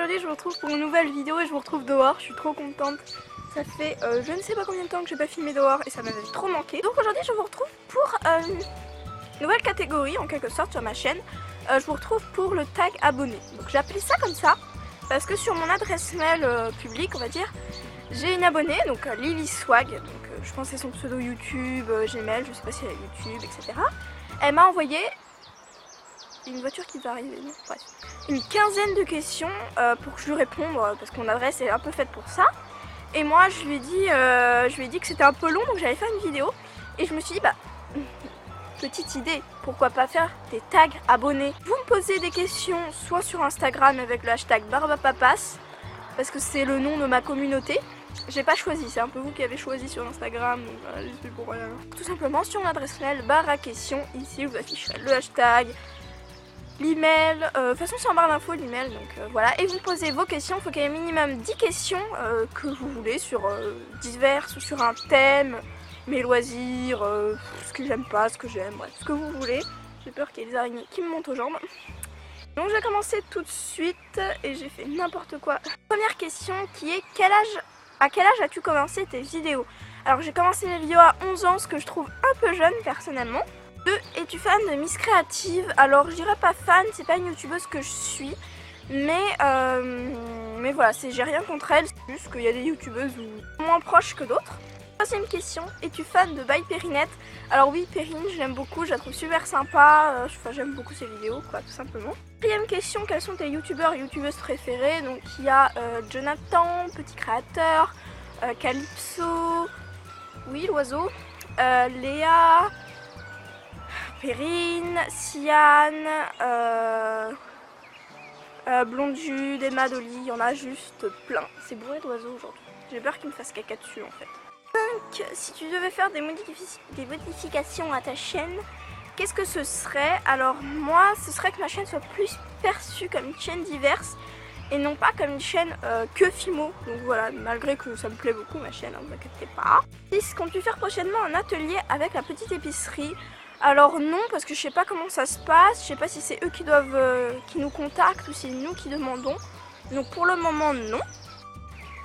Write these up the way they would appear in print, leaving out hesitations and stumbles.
aujourd'hui je vous retrouve pour une nouvelle vidéo et je vous retrouve dehors, je suis trop contente. Ça fait je ne sais pas combien de temps que j'ai pas filmé dehors et ça m'avait trop manqué. Donc aujourd'hui je vous retrouve pour une nouvelle catégorie en quelque sorte sur ma chaîne. Je vous retrouve pour le tag abonné. Donc j'ai appelé ça comme ça parce que sur mon adresse mail publique on va dire, j'ai une abonnée, donc Lily Swag, donc je pense que c'est son pseudo YouTube, Gmail, je sais pas si elle a YouTube, etc. Elle m'a envoyé une voiture qui va arriver, non, bref, une quinzaine de questions pour que je lui réponde parce que mon adresse est un peu faite pour ça. Et moi je lui ai dit que c'était un peu long donc j'allais faire une vidéo et je me suis dit bah petite idée, pourquoi pas faire des tags abonnés. Vous me posez des questions soit sur Instagram avec le hashtag Barbapapas parce que c'est le nom de ma communauté. J'ai pas choisi, c'est un peu vous qui avez choisi sur Instagram, donc voilà, j'y suis pour rien. Tout simplement sur mon adresse mail @question, ici je vous afficherai le hashtag, l'email, de toute façon c'est en barre d'infos l'email, donc voilà. Et vous posez vos questions, il faut qu'il y ait minimum 10 questions que vous voulez sur divers ou sur un thème, mes loisirs, ce que j'aime pas, ce que j'aime, bref, ce que vous voulez. J'ai peur qu'il y ait des araignées qui me montent aux jambes. Donc je vais commencer tout de suite et j'ai fait n'importe quoi. Première question qui est à quel âge as-tu commencé tes vidéos? Alors j'ai commencé mes vidéos à 11 ans, ce que je trouve un peu jeune personnellement. 2. Es-tu fan de Miss Créative? Alors je dirais pas fan, c'est pas une youtubeuse que je suis, mais voilà, j'ai rien contre elle, c'est juste qu'il y a des youtubeuses moins proches que d'autres. Troisième question, es-tu fan de By Périnette? Alors oui, Périne, je l'aime beaucoup, je la trouve super sympa, j'aime beaucoup ses vidéos, quoi, tout simplement. Quatrième question, quels sont tes youtubeurs et youtubeuses préférés? Donc il y a Jonathan, Petit Créateur, Calypso, oui l'oiseau, Léa, Perrine, Siane, Blonde Jude, Emma Dolly, il y en a juste plein. C'est bourré d'oiseaux aujourd'hui. J'ai peur qu'ils me fassent caca dessus en fait. 5. Si tu devais faire des modifications à ta chaîne, qu'est-ce que ce serait? Alors moi, ce serait que ma chaîne soit plus perçue comme une chaîne diverse et non pas comme une chaîne que Fimo. Donc voilà, malgré que ça me plaît beaucoup ma chaîne, ne vous inquiétez pas. 6. Comptes-tu faire prochainement un atelier avec la petite épicerie? Alors non, parce que je sais pas comment ça se passe, je sais pas si c'est eux qui doivent qui nous contactent ou si c'est nous qui demandons. Donc pour le moment non.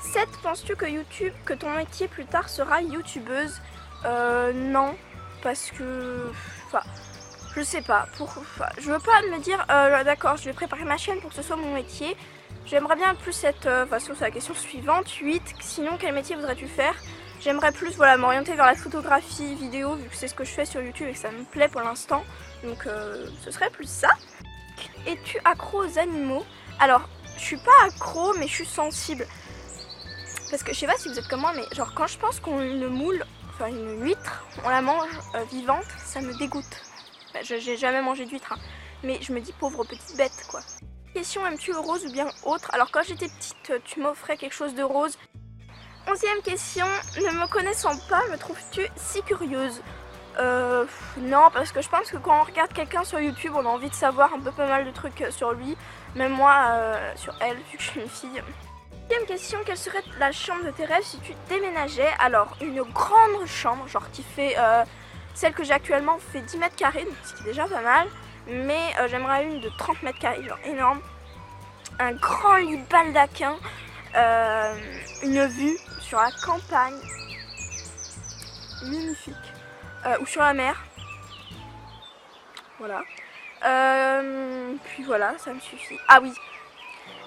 7. Penses-tu que ton métier plus tard sera youtubeuse? Non, parce que enfin je sais pas, je veux pas me dire d'accord, je vais préparer ma chaîne pour que ce soit mon métier. J'aimerais bien plus être c'est la question suivante. 8. Sinon quel métier voudrais-tu faire? J'aimerais plus voilà, m'orienter vers la photographie vidéo vu que c'est ce que je fais sur YouTube et que ça me plaît pour l'instant. Donc ce serait plus ça. Es-tu accro aux animaux? Alors je suis pas accro mais je suis sensible. Parce que je sais pas si vous êtes comme moi mais genre quand je pense qu'on une moule, enfin une huître, on la mange vivante, ça me dégoûte. Bah, j'ai jamais mangé d'huître hein, mais je me dis pauvre petite bête quoi. Question, aimes-tu le rose ou bien autre? Alors quand j'étais petite tu m'offrais quelque chose de rose. 11e question, ne me connaissant pas, me trouves-tu si curieuse? Non, parce que je pense que quand on regarde quelqu'un sur YouTube, on a envie de savoir un peu pas mal de trucs sur lui. Même moi, sur elle, vu que je suis une fille. 10e question, quelle serait la chambre de tes rêves si tu déménageais? Alors, une grande chambre, genre qui fait... celle que j'ai actuellement fait 10 mètres carrés, ce qui est déjà pas mal. Mais j'aimerais une de 30 mètres carrés, genre énorme. Un grand lit baldaquin. Une vue sur la campagne magnifique ou sur la mer, voilà. Puis voilà, ça me suffit. Ah oui,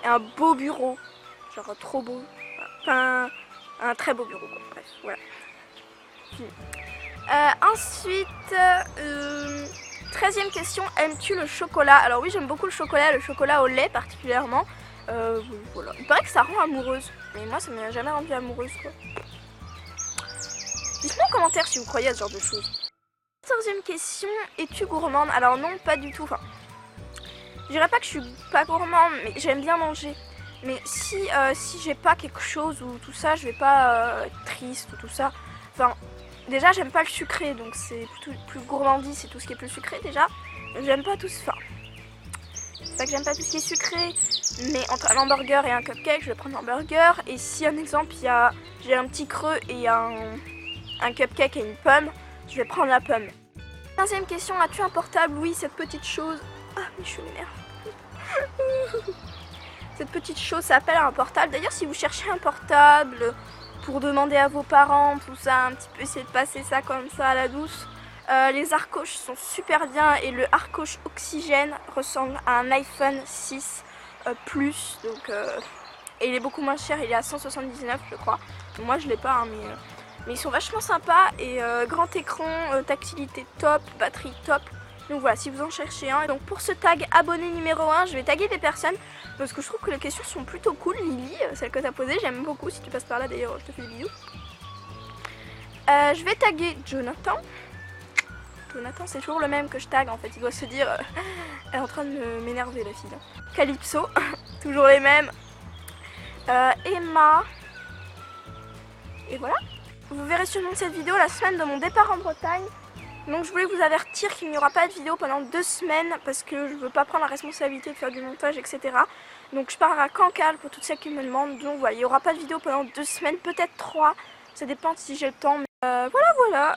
et un beau bureau, genre trop beau, enfin un très beau bureau quoi. Bref, voilà. Fini. Ensuite 13e question, aimes-tu le chocolat? Alors oui, j'aime beaucoup le chocolat au lait particulièrement. Voilà. Il paraît que ça rend amoureuse, mais moi ça ne m'a jamais rendue amoureuse quoi. Dites-moi en commentaire si vous croyez à ce genre de choses. 14e question, es-tu gourmande? Alors non, pas du tout. Enfin, je dirais pas que je suis pas gourmande, mais j'aime bien manger. Mais si j'ai pas quelque chose ou tout ça, je vais pas être triste ou tout ça. Enfin, déjà j'aime pas le sucré, donc c'est plus gourmandise, c'est tout ce qui est plus sucré déjà. J'aime pas tout ça. C'est pas que j'aime pas tout ce qui est sucré, mais entre un hamburger et un cupcake, je vais prendre un hamburger. Et si un exemple, j'ai un petit creux et un cupcake et une pomme, je vais prendre la pomme. 15e question, as-tu un portable? Oui, cette petite chose. Ah, mais je m'énerve. Cette petite chose s'appelle un portable. D'ailleurs, si vous cherchez un portable pour demander à vos parents, tout ça, un petit peu essayer de passer ça comme ça à la douce, les Arcoche sont super bien et le Arcoche Oxygène ressemble à un iPhone 6 Plus. Donc, et il est beaucoup moins cher, il est à 179 je crois. Moi je l'ai pas, hein, mais ils sont vachement sympas et grand écran, tactilité top, batterie top. Donc voilà, si vous en cherchez un. Et donc pour ce tag abonné numéro 1, je vais taguer des personnes parce que je trouve que les questions sont plutôt cool. Lily, celle que tu as posée, j'aime beaucoup. Si tu passes par là d'ailleurs, je te fais des bisous. Je vais taguer Jonathan. Jonathan, c'est toujours le même que je tag en fait. Il doit se dire, elle est en train de m'énerver la fille. Calypso, toujours les mêmes. Emma. Et voilà. Vous verrez sur le nom de cette vidéo la semaine de mon départ en Bretagne. Donc je voulais vous avertir qu'il n'y aura pas de vidéo pendant 2 semaines parce que je veux pas prendre la responsabilité de faire du montage, etc. Donc je pars à Cancale pour toutes celles qui me demandent. Donc voilà, il n'y aura pas de vidéo pendant 2 semaines, peut-être 3. Ça dépend si j'ai le temps. Mais voilà.